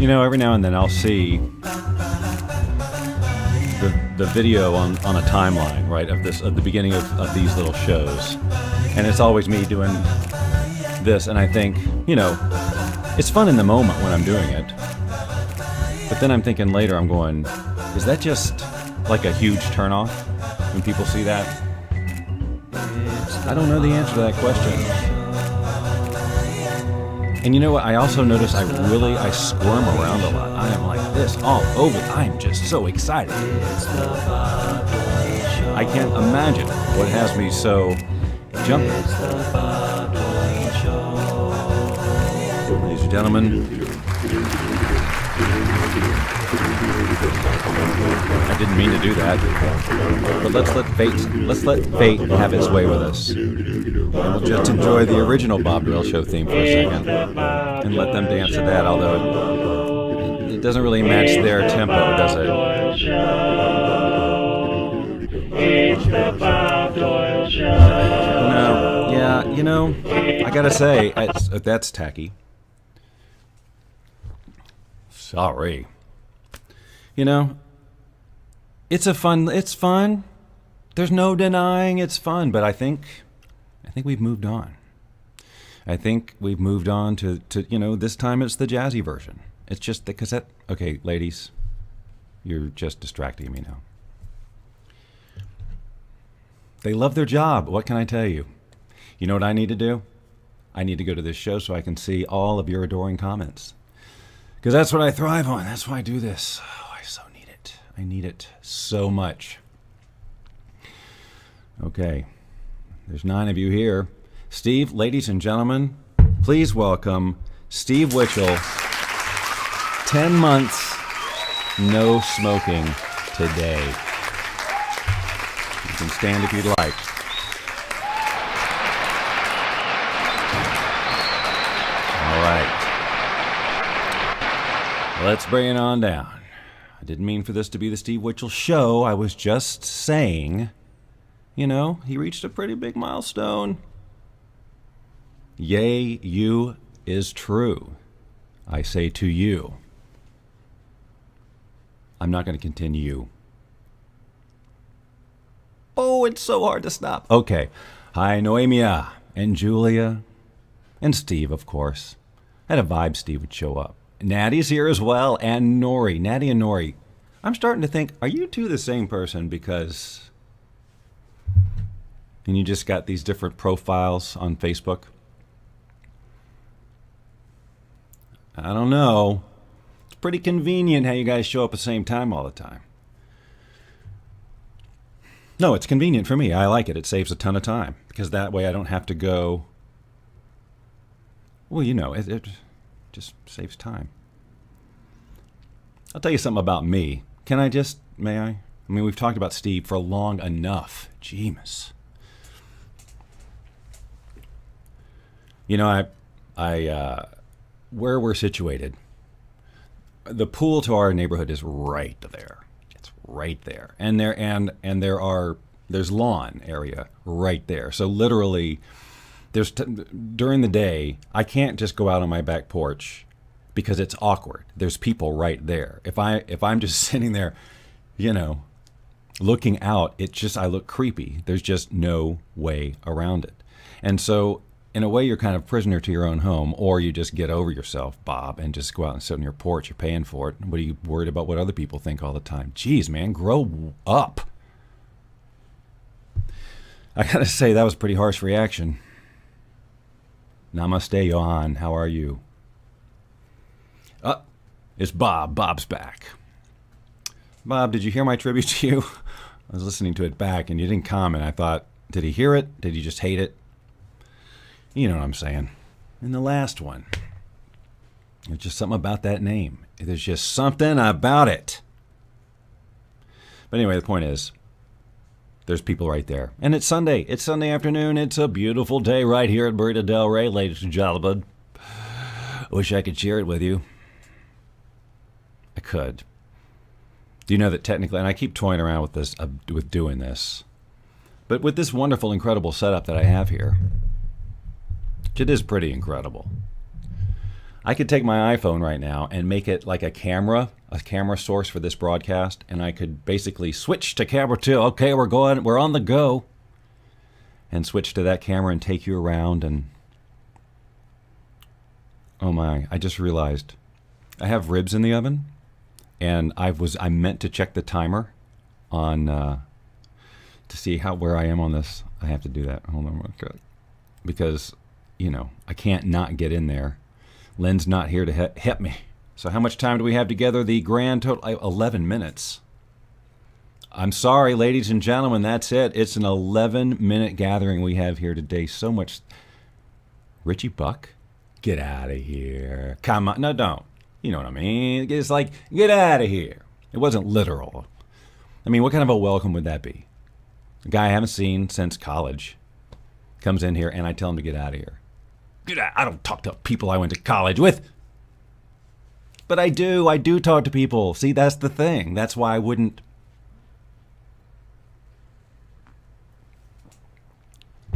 You know, every now and then I'll see the video on a timeline, right, of the beginning of these little shows, and it's always me doing this, and I think, you know, it's fun in the moment when I'm doing it, but then I'm thinking later, I'm going, is that just like a huge turnoff when people see that? I don't know the answer to that question. And you know what? I also notice I squirm around a lot. I am like this all over. I am just so excited. I can't imagine what has me so jumpy. Ladies and gentlemen, I didn't mean to do that, but let's let fate have its way with us. And we'll just enjoy the original Bob Doyle Show theme for a second, and let them dance to that. Although it doesn't really match their tempo, does it? No, yeah, you know, I gotta say, that's tacky. Sorry. You know, it's fun. There's no denying it's fun, but I think we've moved on. I think we've moved on to you know, this time it's the jazzy version. It's just the cassette. Okay, ladies, you're just distracting me now. They love their job. What can I tell you? You know what I need to do? I need to go to this show so I can see all of your adoring comments. Because that's what I thrive on. That's why I do this. Oh, I so need it. I need it so much. Okay. There's 9 of you here. Steve, ladies and gentlemen, please welcome Steve Witchell. 10 months, no smoking today. You can stand if you'd like. All right. Let's bring it on down. I didn't mean for this to be the Steve Witchell Show. I was just saying, you know, he reached a pretty big milestone. Yea, you is true. I say to you. I'm not going to continue. Oh, it's so hard to stop. Okay. Hi, Noemia and Julia and Steve, of course. I had a vibe Steve would show up. Natty's here as well, and Nori. Natty and Nori. I'm starting to think, are you two the same person? Because... and you just got these different profiles on Facebook? I don't know. It's pretty convenient how you guys show up at the same time all the time. No, it's convenient for me. I like it. It saves a ton of time. Because that way I don't have to go... well, you know, it just saves time. I'll tell you something about me. May I? I mean, we've talked about Steve for long enough. Jeemus. You know, where we're situated, the pool to our neighborhood is right there. It's right there. And there's lawn area right there. So literally, during the day, I can't just go out on my back porch because it's awkward. There's people right there. If I'm just sitting there, you know, looking out, I look creepy. There's just no way around it. And so in a way, you're kind of prisoner to your own home, or you just get over yourself, Bob, and just go out and sit on your porch. You're paying for it. What are you worried about what other people think all the time? Jeez, man, grow up. I gotta say, that was a pretty harsh reaction. Namaste, Johan. How are you? It's Bob. Bob's back. Bob, did you hear my tribute to you? I was listening to it back, and you didn't comment. I thought, did he hear it? Did he just hate it? You know what I'm saying. And the last one. There's just something about that name. There's just something about it. But anyway, the point is, there's people right there. And it's Sunday. It's Sunday afternoon. It's a beautiful day right here at Marina Del Rey, ladies and gentlemen. Wish I could share it with you. I could. Do you know that technically, and I keep toying around with this, with doing this, but with this wonderful, incredible setup that I have here, it is pretty incredible. I could take my iPhone right now and make it like a camera source for this broadcast, and I could basically switch to camera 2. Okay, we're on the go. And switch to that camera and take you around. And oh my, I just realized I have ribs in the oven, and I meant to check the timer on to see where I am on this. I have to do that. Hold on, because I can't not get in there. Lynn's not here to help me. So how much time do we have together? The grand total, 11 minutes. I'm sorry, ladies and gentlemen, that's it. It's an 11-minute gathering we have here today. So much. Richie Buck? Get out of here. Come on. No, don't. You know what I mean? It's like, get out of here. It wasn't literal. I mean, what kind of a welcome would that be? A guy I haven't seen since college comes in here and I tell him to get out of here. Get out. I don't talk to people I went to college with. But I do. I do talk to people. See, that's the thing. That's why I wouldn't.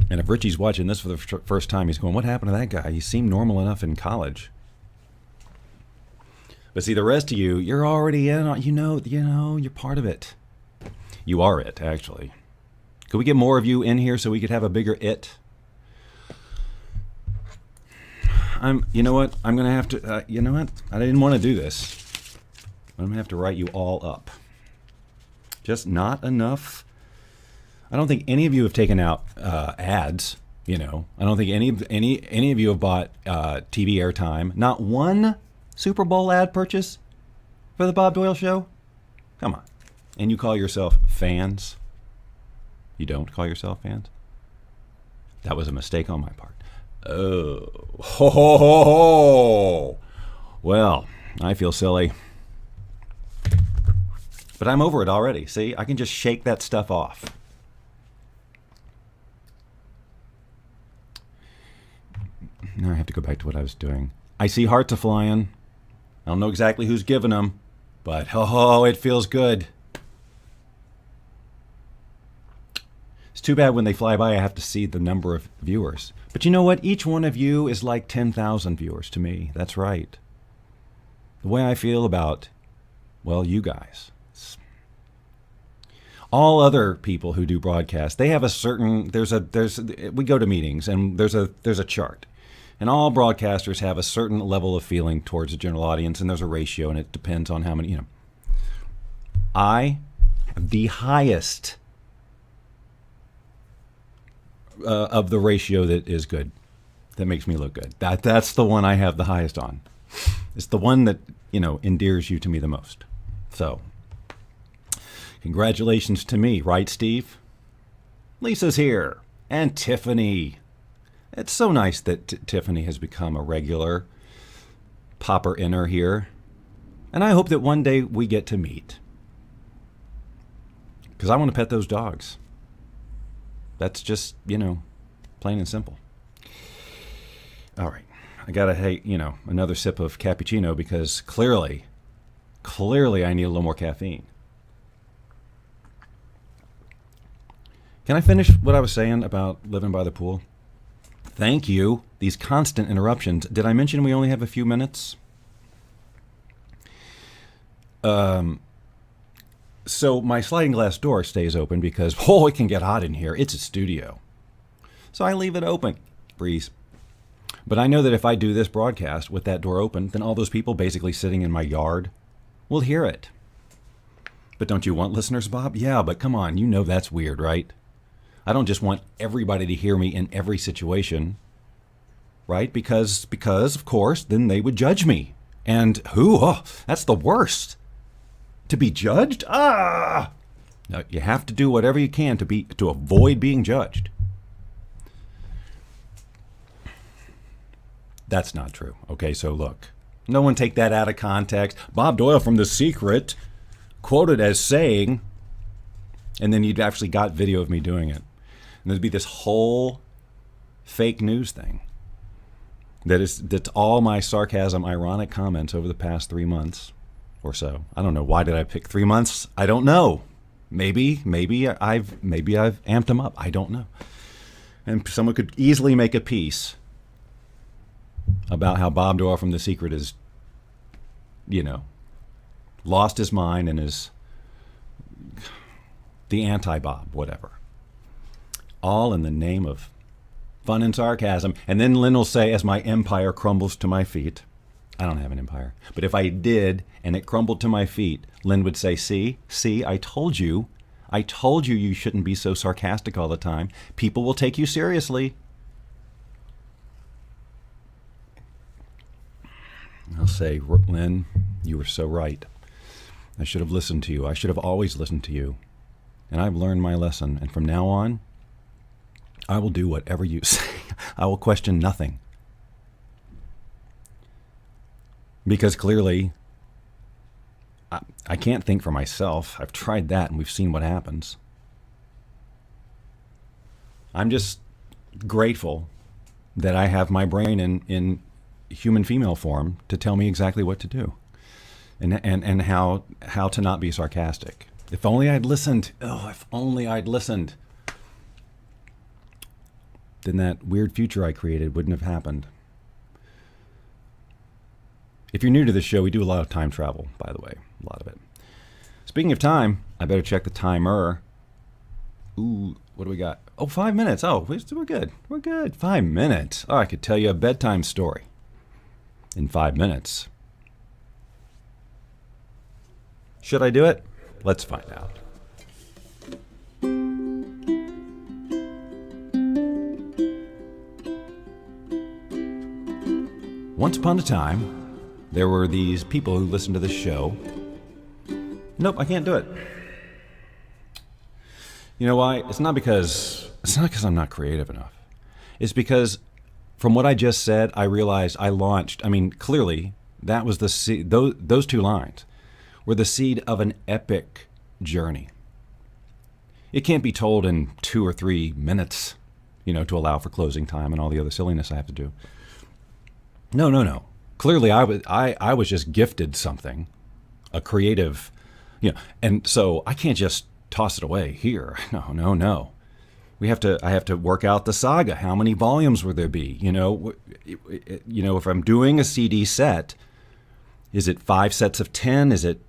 And if Richie's watching this for the first time, he's going, what happened to that guy? He seemed normal enough in college. But see, the rest of you, you're already in on, you're part of it. You are it, actually. Could we get more of you in here so we could have a bigger it? You know what? I'm going to have to, you know what? I didn't want to do this. I'm going to have to write you all up. Just not enough. I don't think any of you have taken out ads. I don't think any of you have bought TV airtime. Not one Super Bowl ad purchase for the Bob Doyle Show. Come on. And you call yourself fans? You don't call yourself fans? That was a mistake on my part. Oh, ho, ho, ho, ho. Well, I feel silly. But I'm over it already. See, I can just shake that stuff off. Now I have to go back to what I was doing. I see hearts a flying. I don't know exactly who's giving them, but it feels good. It's too bad when they fly by I have to see the number of viewers. But you know what? Each one of you is like 10,000 viewers to me. That's right. The way I feel about, you guys. All other people who do broadcasts, they have a certain, we go to meetings and there's a chart. And all broadcasters have a certain level of feeling towards the general audience, and there's a ratio, and it depends on how many, I have the highest of the ratio that is good, that makes me look good. That's the one I have the highest on. It's the one that, endears you to me the most. So, congratulations to me, right, Steve? Lisa's here, and Tiffany. It's so nice that Tiffany has become a regular popper-inner here. And I hope that one day we get to meet. Because I want to pet those dogs. That's just, plain and simple. All right. I got to, another sip of cappuccino because clearly I need a little more caffeine. Can I finish what I was saying about living by the pool? Thank you. These constant interruptions. Did I mention we only have a few minutes? So my sliding glass door stays open because, it can get hot in here. It's a studio. So I leave it open. Breeze. But I know that if I do this broadcast with that door open, then all those people basically sitting in my yard will hear it. But don't you want listeners, Bob? Yeah, but come on. That's weird, right? I don't just want everybody to hear me in every situation, right? Because of course, then they would judge me. And that's the worst. To be judged? No, you have to do whatever you can to avoid being judged. That's not true. Okay, so look. No one take that out of context. Bob Doyle from The Secret quoted as saying, and then you'd actually got video of me doing it. And there'd be this whole fake news thing that's all my sarcasm, ironic comments over the past 3 months or so. I don't know. Why did I pick 3 months? I don't know. Maybe I've amped them up. I don't know. And someone could easily make a piece about how Bob Doyle from The Secret is, lost his mind and is the anti-Bob, whatever. All in the name of fun and sarcasm. And then Lynn will say, as my empire crumbles to my feet, I don't have an empire, but if I did and it crumbled to my feet, Lynn would say, see, I told you you shouldn't be so sarcastic all the time. People will take you seriously. I'll say, Lynn, you were so right. I should have listened to you. I should have always listened to you. And I've learned my lesson. And from now on, I will do whatever you say. I will question nothing. Because clearly, I can't think for myself. I've tried that and we've seen what happens. I'm just grateful that I have my brain in human female form to tell me exactly what to do and how to not be sarcastic. If only I'd listened. Oh, if only I'd listened. Then that weird future I created wouldn't have happened. If you're new to this show, we do a lot of time travel, by the way. A lot of it. Speaking of time, I better check the timer. Ooh, what do we got? Oh, 5 minutes. Oh, we're good. We're good. 5 minutes. Oh, I could tell you a bedtime story in 5 minutes. Should I do it? Let's find out. Once upon a time, there were these people who listened to the show. Nope, I can't do it. You know why? It's not because I'm not creative enough. It's because from what I just said, I realized clearly that was the seed. Those two lines were the seed of an epic journey. It can't be told in 2 or 3 minutes, to allow for closing time and all the other silliness I have to do. No. Clearly, I was just gifted something, a creative, and so I can't just toss it away here. No. I have to work out the saga. How many volumes will there be? If I'm doing a CD set, is it 5 sets of 10? Is it,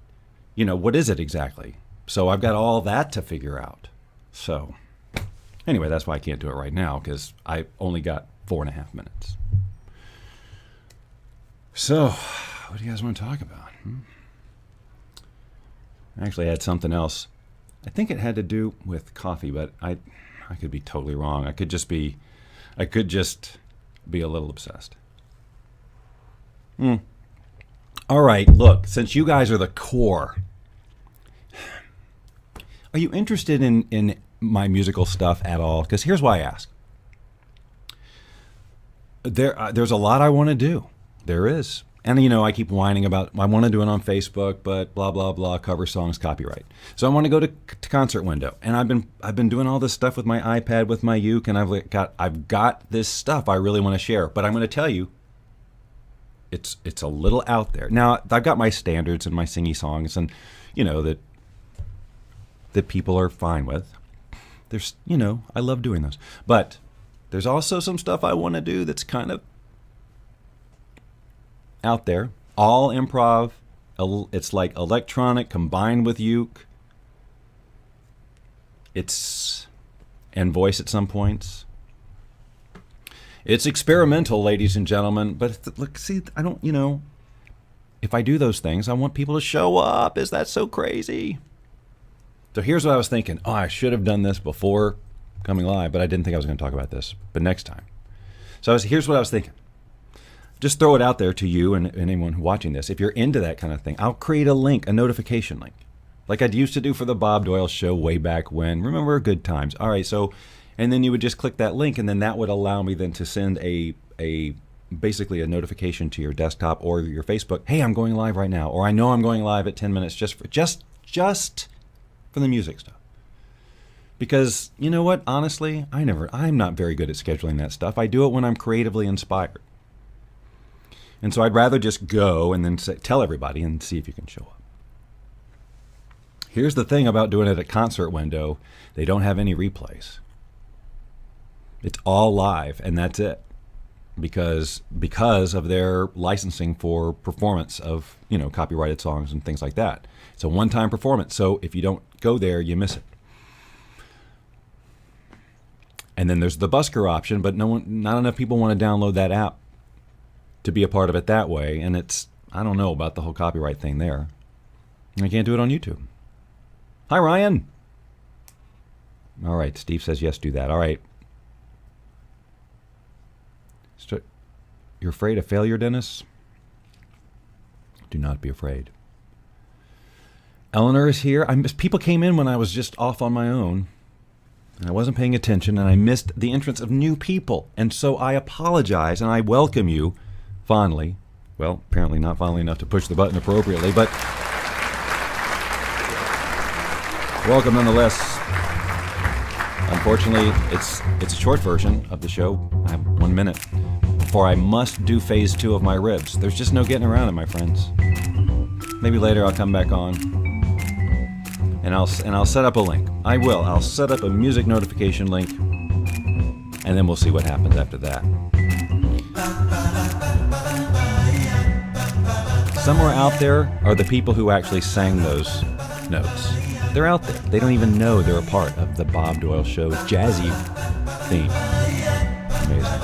what is it exactly? So I've got all that to figure out. So anyway, that's why I can't do it right now, because I only got 4.5 minutes. So, what do you guys want to talk about? I actually had something else. I think it had to do with coffee, but I could be totally wrong. I could just be a little obsessed. All right, look, since you guys are the core, are you interested in my musical stuff at all? Because here's why I ask. There's a lot I want to do. There is. And, I keep whining about, I want to do it on Facebook, but blah, blah, blah, cover songs, copyright. So I want to go to Concert Window. And I've been doing all this stuff with my iPad, with my uke, and I've got this stuff I really want to share. But I'm going to tell you, it's a little out there. Now, I've got my standards and my singy songs, and, that people are fine with. There's, I love doing those. But there's also some stuff I want to do that's kind of out there, all improv. It's like electronic combined with uke. And voice at some points. It's experimental, ladies and gentlemen. But look, see, I don't, if I do those things, I want people to show up. Is that so crazy? So here's what I was thinking. Oh, I should have done this before coming live, but I didn't think I was going to talk about this. But next time. So here's what I was thinking. Just throw it out there to you and anyone watching this. If you're into that kind of thing, I'll create a link, a notification link, like I used to do for the Bob Doyle show way back when. Remember, good times. All right, so, and then you would just click that link, and then that would allow me then to send basically a notification to your desktop or your Facebook. Hey, I'm going live right now, or I know I'm going live at 10 minutes just for the music stuff. Because you know what? Honestly, I'm not very good at scheduling that stuff. I do it when I'm creatively inspired. And so I'd rather just go and then tell everybody and see if you can show up. Here's the thing about doing it at Concert Window. They don't have any replays. It's all live, and that's it. because of their licensing for performance of, copyrighted songs and things like that. It's a one-time performance, so if you don't go there, you miss it. And then there's the busker option, but not enough people want to download that app to be a part of it that way. And I don't know about the whole copyright thing there. I can't do it on YouTube. Hi, Ryan. All right, Steve says yes, do that. All right. You're afraid of failure, Dennis? Do not be afraid. Eleanor is here. People came in when I was just off on my own. And I wasn't paying attention, and I missed the entrance of new people. And so I apologize, and I welcome you fondly. Well, apparently not fondly enough to push the button appropriately, but welcome nonetheless. Unfortunately, it's a short version of the show. I have 1 minute before I must do phase 2 of my ribs. There's just no getting around it, my friends. Maybe later I'll come back on. And I'll set up a link. I will. I'll set up a music notification link, and then we'll see what happens after that. Somewhere out there are the people who actually sang those notes. They're out there. They don't even know they're a part of the Bob Doyle Show's jazzy theme. Amazing.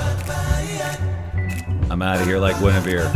I'm out of here like Guinevere.